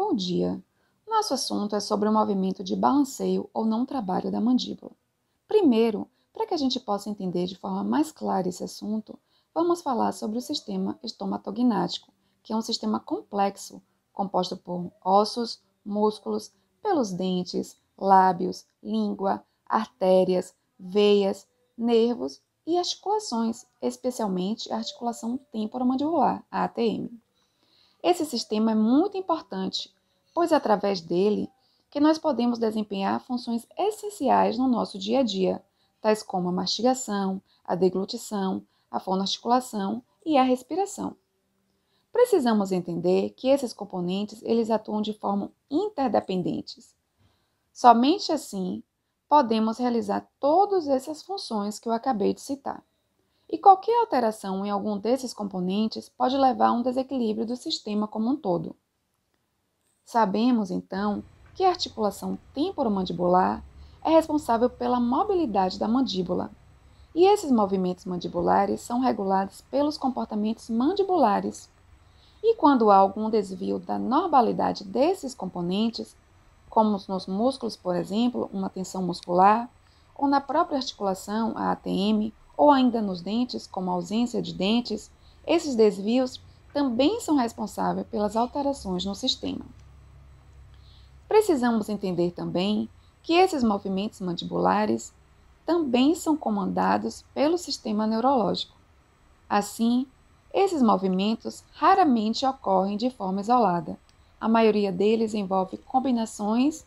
Bom dia! Nosso assunto é sobre o movimento de balanceio ou não trabalho da mandíbula. Primeiro, para que a gente possa entender de forma mais clara esse assunto, vamos falar sobre o sistema estomatognático, que é um sistema complexo, composto por ossos, músculos, pelos dentes, lábios, língua, artérias, veias, nervos e articulações, especialmente a articulação temporomandibular, a ATM. Esse sistema é muito importante, pois é através dele que nós podemos desempenhar funções essenciais no nosso dia a dia, tais como a mastigação, a deglutição, a fonoarticulação e a respiração. Precisamos entender que esses componentes eles atuam de forma interdependentes. Somente assim podemos realizar todas essas funções que eu acabei de citar. E qualquer alteração em algum desses componentes pode levar a um desequilíbrio do sistema como um todo. Sabemos, então, que a articulação temporomandibular é responsável pela mobilidade da mandíbula. E esses movimentos mandibulares são regulados pelos comportamentos mandibulares. E quando há algum desvio da normalidade desses componentes, como nos músculos, por exemplo, uma tensão muscular, ou na própria articulação, a ATM, ou ainda nos dentes, como a ausência de dentes, esses desvios também são responsáveis pelas alterações no sistema. Precisamos entender também que esses movimentos mandibulares também são comandados pelo sistema neurológico. Assim, esses movimentos raramente ocorrem de forma isolada. A maioria deles envolve combinações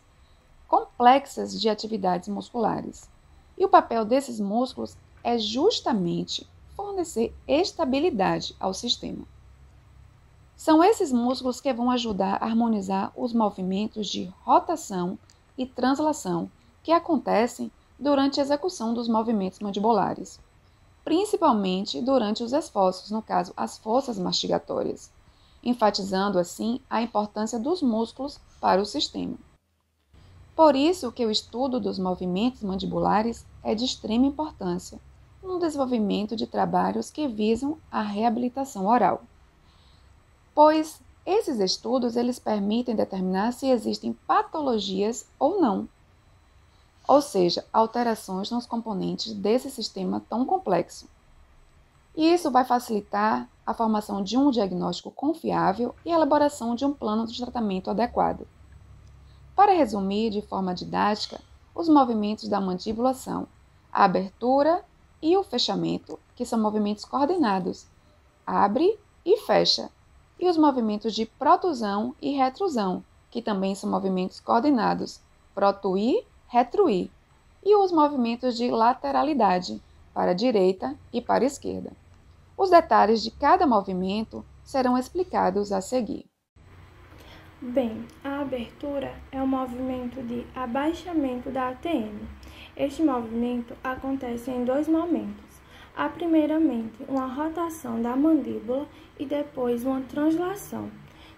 complexas de atividades musculares. E o papel desses músculos é justamente fornecer estabilidade ao sistema. São esses músculos que vão ajudar a harmonizar os movimentos de rotação e translação que acontecem durante a execução dos movimentos mandibulares, principalmente durante os esforços, no caso, as forças mastigatórias, enfatizando assim a importância dos músculos para o sistema. Por isso que o estudo dos movimentos mandibulares é de extrema importância no desenvolvimento de trabalhos que visam a reabilitação oral. Pois esses estudos eles permitem determinar se existem patologias ou não, ou seja, alterações nos componentes desse sistema tão complexo. E isso vai facilitar a formação de um diagnóstico confiável e a elaboração de um plano de tratamento adequado. Para resumir de forma didática, os movimentos da mandíbula são a abertura e o fechamento, que são movimentos coordenados, abre e fecha, e os movimentos de protusão e retrusão, que também são movimentos coordenados, protuir, retruir, e os movimentos de lateralidade, para a direita e para a esquerda. Os detalhes de cada movimento serão explicados a seguir. Bem, a abertura é um movimento de abaixamento da ATM. Este movimento acontece em dois momentos. Há primeiramente uma rotação da mandíbula e depois uma translação.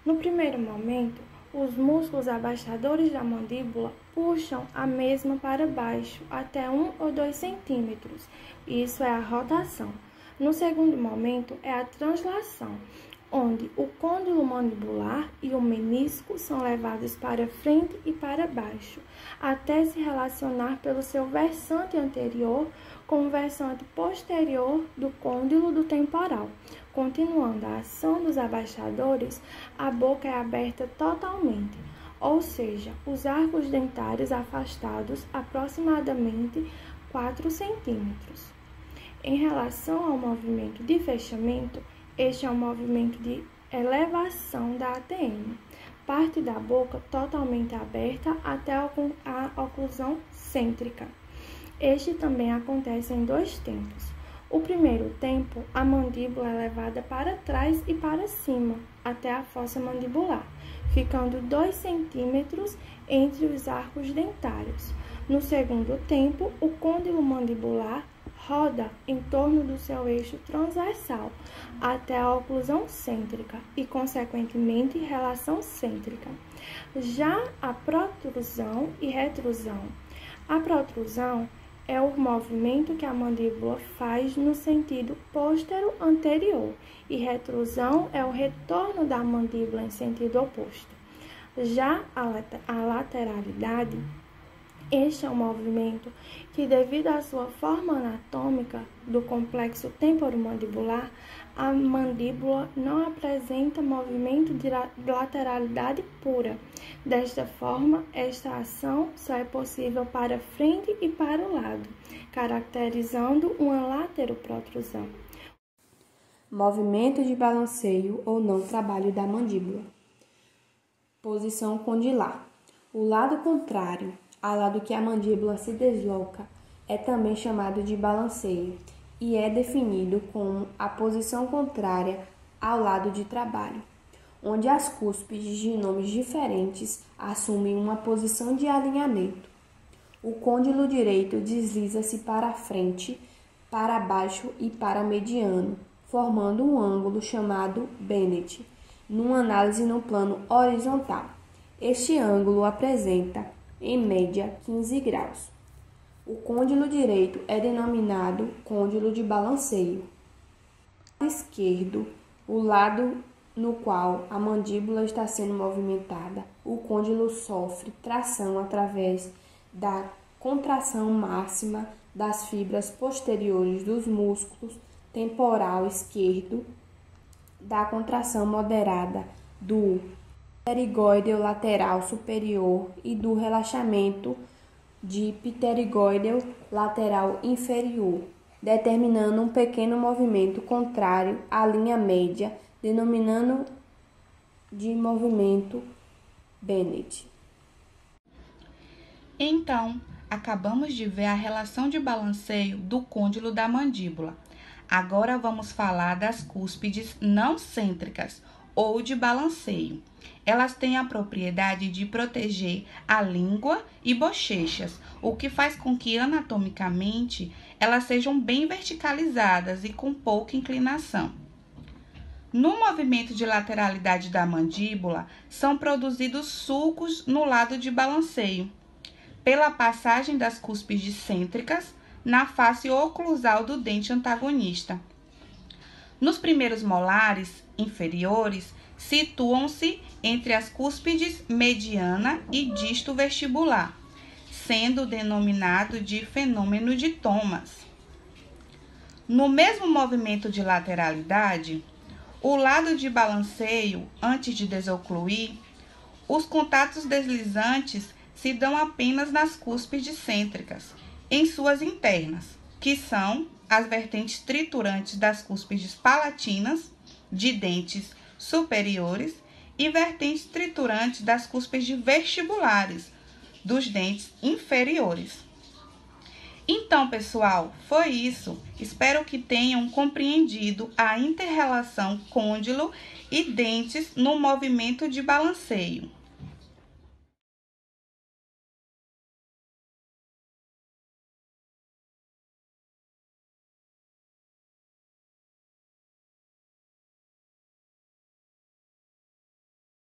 No primeiro momento, os músculos abaixadores da mandíbula puxam a mesma para baixo até 1 ou 2 centímetros. Isso é a rotação. No segundo momento é a translação, onde o côndilo mandibular e o menisco são levados para frente e para baixo, até se relacionar pelo seu versante anterior com o versante posterior do côndilo do temporal. Continuando a ação dos abaixadores, a boca é aberta totalmente, ou seja, os arcos dentários afastados aproximadamente 4 centímetros. Em relação ao movimento de fechamento, este é um movimento de elevação da ATM. Parte da boca totalmente aberta até a oclusão cêntrica. Este também acontece em dois tempos. O primeiro tempo, a mandíbula é levada para trás e para cima, até a fossa mandibular, ficando 2 centímetros entre os arcos dentários. No segundo tempo, o côndilo mandibular roda em torno do seu eixo transversal até a oclusão cêntrica e, consequentemente, relação cêntrica. Já a protrusão e retrusão. A protrusão é o movimento que a mandíbula faz no sentido postero-anterior e retrusão é o retorno da mandíbula em sentido oposto. Já a lateralidade, este é um movimento que, devido à sua forma anatômica do complexo temporomandibular, a mandíbula não apresenta movimento de lateralidade pura. Desta forma, esta ação só é possível para frente e para o lado, caracterizando uma lateroprotrusão. Movimento de balanceio ou não trabalho da mandíbula. Posição condilar. O lado contrário ao lado que a mandíbula se desloca é também chamado de balanceio e é definido como a posição contrária ao lado de trabalho, onde as cúspides de nomes diferentes assumem uma posição de alinhamento. O côndilo direito desliza-se para a frente, para baixo e para mediano, formando um ângulo chamado Bennett, numa análise no plano horizontal. Este ângulo apresenta, em média, 15 graus. O côndilo direito é denominado côndilo de balanceio. O lado esquerdo, o lado no qual a mandíbula está sendo movimentada, o côndilo sofre tração através da contração máxima das fibras posteriores dos músculos temporal esquerdo, da contração moderada do pterigoideo lateral superior e do relaxamento de pterigoideo lateral inferior, determinando um pequeno movimento contrário à linha média, denominando de movimento Bennett. Então, acabamos de ver a relação de balanceio do côndilo da mandíbula. Agora vamos falar das cúspides não cêntricas ou de balanceio. Elas têm a propriedade de proteger a língua e bochechas, o que faz com que anatomicamente elas sejam bem verticalizadas e com pouca inclinação. No movimento de lateralidade da mandíbula, são produzidos sulcos no lado de balanceio, pela passagem das cúspides cêntricas na face oclusal do dente antagonista. Nos primeiros molares inferiores, situam-se entre as cúspides mediana e disto vestibular, sendo denominado de fenômeno de Thomas. No mesmo movimento de lateralidade, o lado de balanceio, antes de desocluir, os contatos deslizantes se dão apenas nas cúspides cêntricas, em suas internas, que são as vertentes triturantes das cúspides palatinas, de dentes superiores, e vertentes triturantes das cúspides vestibulares, dos dentes inferiores. Então, pessoal, foi isso. Espero que tenham compreendido a inter-relação côndilo e dentes no movimento de balanceio.